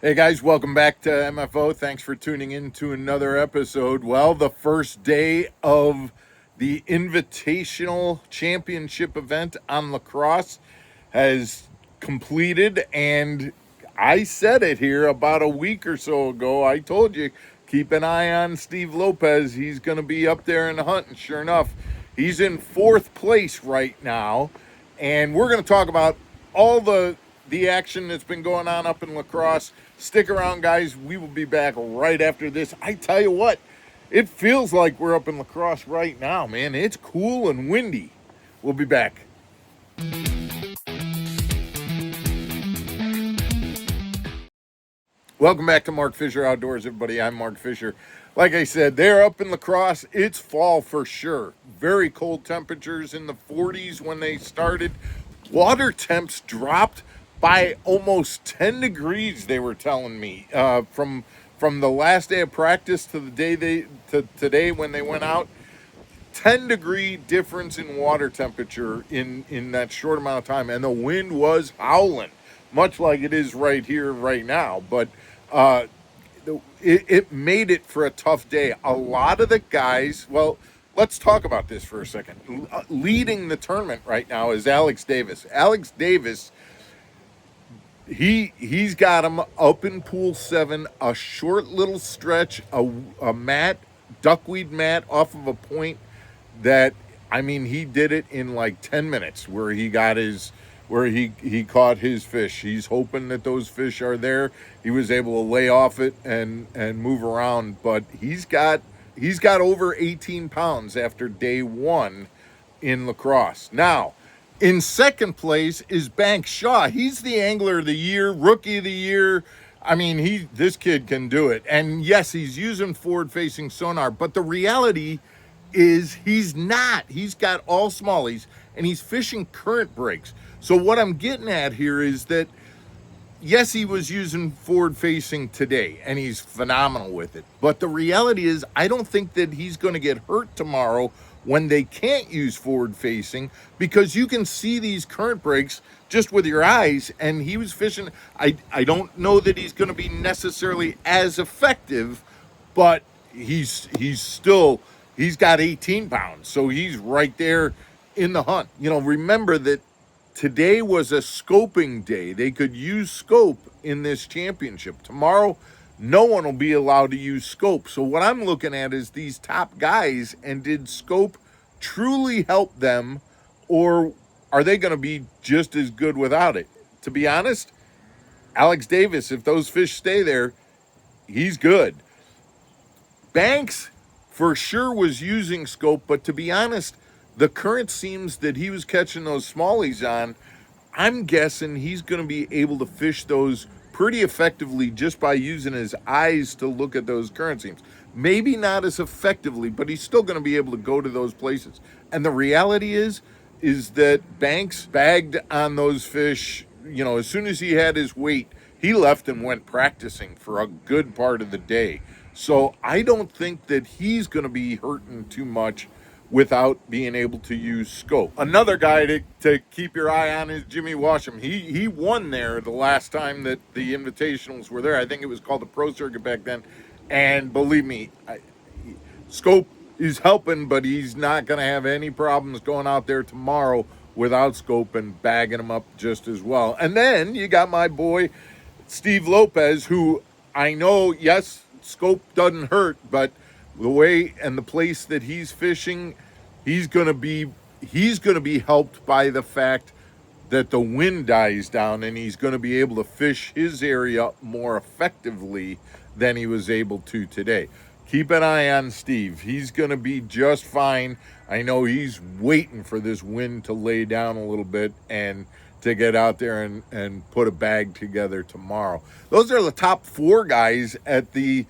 Hey guys, welcome back to MFO. Thanks for tuning in to another episode. Well, the first day of the Invitational Championship event on Lacrosse has completed, and I said it here about a week or so ago. I told you, keep an eye on Steve Lopez. He's going to be up there in the hunt, and sure enough, he's in fourth place right now. And we're going to talk about all the action that's been going on up in Lacrosse. Stick around, guys. We will be back right after this. I tell you what, it feels like we're up in Lacrosse right now, man. It's cool and windy. We'll be back. Welcome back to Mark Fisher Outdoors, everybody. I'm Mark Fisher. Like I said, they're up in Lacrosse. It's fall for sure. Very cold temperatures in the 40s when they started. Water temps dropped by almost 10 degrees, they were telling me, from the last day of practice to the day to today when they went out. 10-degree difference in water temperature in that short amount of time, and the wind was howling, much like it is right here, right now. But it made it for a tough day. A lot of the guys, well, let's talk about this for a second. Leading the tournament right now is Alex Davis. Alex Davis, he's got him up in pool 7, a short little stretch, a mat, duckweed mat off of a point that, I mean, he did it in like 10 minutes where he caught his fish. He's hoping that those fish are there. He was able to lay off it and move around, but he's got over 18 pounds after day 1 in Lacrosse. Now, in second place is Banks Shaw. He's the angler of the year, rookie of the year. I mean, this kid can do it. And yes, he's using forward-facing sonar, but the reality is he's not. He's got all smallies, and he's fishing current breaks. So what I'm getting at here is that, yes, he was using forward-facing today, and he's phenomenal with it. But the reality is, I don't think that he's going to get hurt tomorrow when they can't use forward-facing, because you can see these current breaks just with your eyes, and he was fishing. I don't know that he's going to be necessarily as effective, but he's got 18 pounds, so he's right there in the hunt. You know, remember that today was a scoping day. They could use scope in this championship. Tomorrow, no one will be allowed to use scope. So what I'm looking at is these top guys, and did scope truly help them, or are they going to be just as good without it? To be honest, Alex Davis, if those fish stay there, he's good. Banks for sure was using scope, but to be honest, the current seems that he was catching those smallies on. I'm guessing he's going to be able to fish those pretty effectively just by using his eyes to look at those current seams. Maybe not as effectively, but he's still going to be able to go to those places. And the reality is that Banks bagged on those fish, you know, as soon as he had his weight, he left and went practicing for a good part of the day. So I don't think that he's going to be hurting too much without being able to use scope. Another guy to keep your eye on is Jimmy Washam. He won there the last time that the Invitationals were there. I think it was called the Pro Circuit back then. And believe me, scope is helping, but he's not going to have any problems going out there tomorrow without scope and bagging them up just as well. And then you got my boy Steve Lopez, who I know, yes, scope doesn't hurt, but the way and the place that he's fishing, he's going to be helped by the fact that the wind dies down, and he's going to be able to fish his area more effectively than he was able to today. Keep an eye on Steve. He's going to be just fine. I know he's waiting for this wind to lay down a little bit and to get out there and put a bag together tomorrow. Those are the top 4 guys at the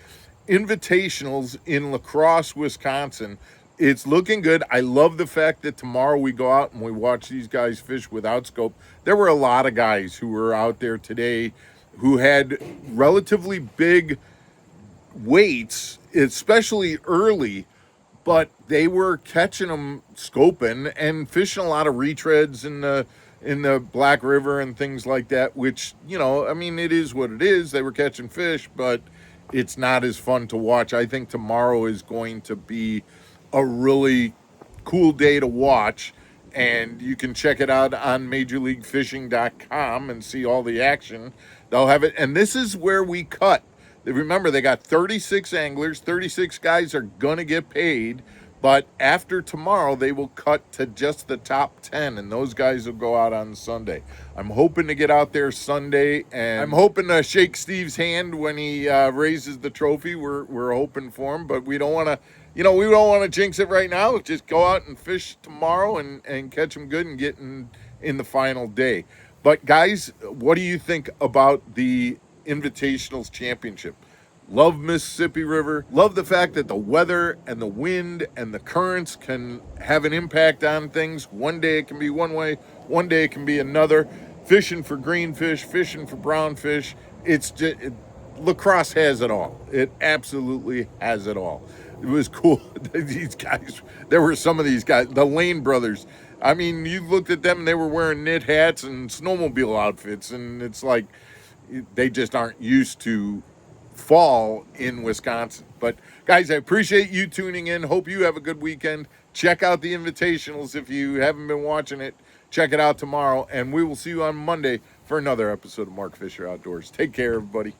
Invitationals in Lacrosse, Wisconsin. It's looking good. I love the fact that tomorrow we go out and we watch these guys fish without scope. There were a lot of guys who were out there today who had relatively big weights, especially early, but they were catching them scoping and fishing a lot of retreads in in the Black River and things like that, which, I mean, it is what it is. They were catching fish, but it's not as fun to watch. I think tomorrow is going to be a really cool day to watch, and you can check it out on majorleaguefishing.com and see all the action. They'll have it, and this is where we cut. Remember, they got 36 anglers, 36 guys are going to get paid, but after tomorrow, they will cut to just the top 10, and those guys will go out on Sunday. I'm hoping to get out there Sunday, and I'm hoping to shake Steve's hand when he raises the trophy. We're hoping for him, but we don't want to, we don't want to jinx it right now. Just go out and fish tomorrow and catch them good and get in the final day. But guys, what do you think about the Invitationals Championship? Love Mississippi River. Love the fact that the weather and the wind and the currents can have an impact on things. One day it can be one way, one day it can be another. Fishing for greenfish, fishing for brownfish. It's just, Lacrosse has it all. It absolutely has it all. It was cool. These guys, there were some of these guys, the Lane brothers. I mean, you looked at them and they were wearing knit hats and snowmobile outfits, and it's like they just aren't used to fall in Wisconsin. But guys, I appreciate you tuning in. Hope you have a good weekend. Check out the Invitationals if you haven't been watching it. Check it out tomorrow, and we will see you on Monday for another episode of Mark Fisher Outdoors. Take care, everybody.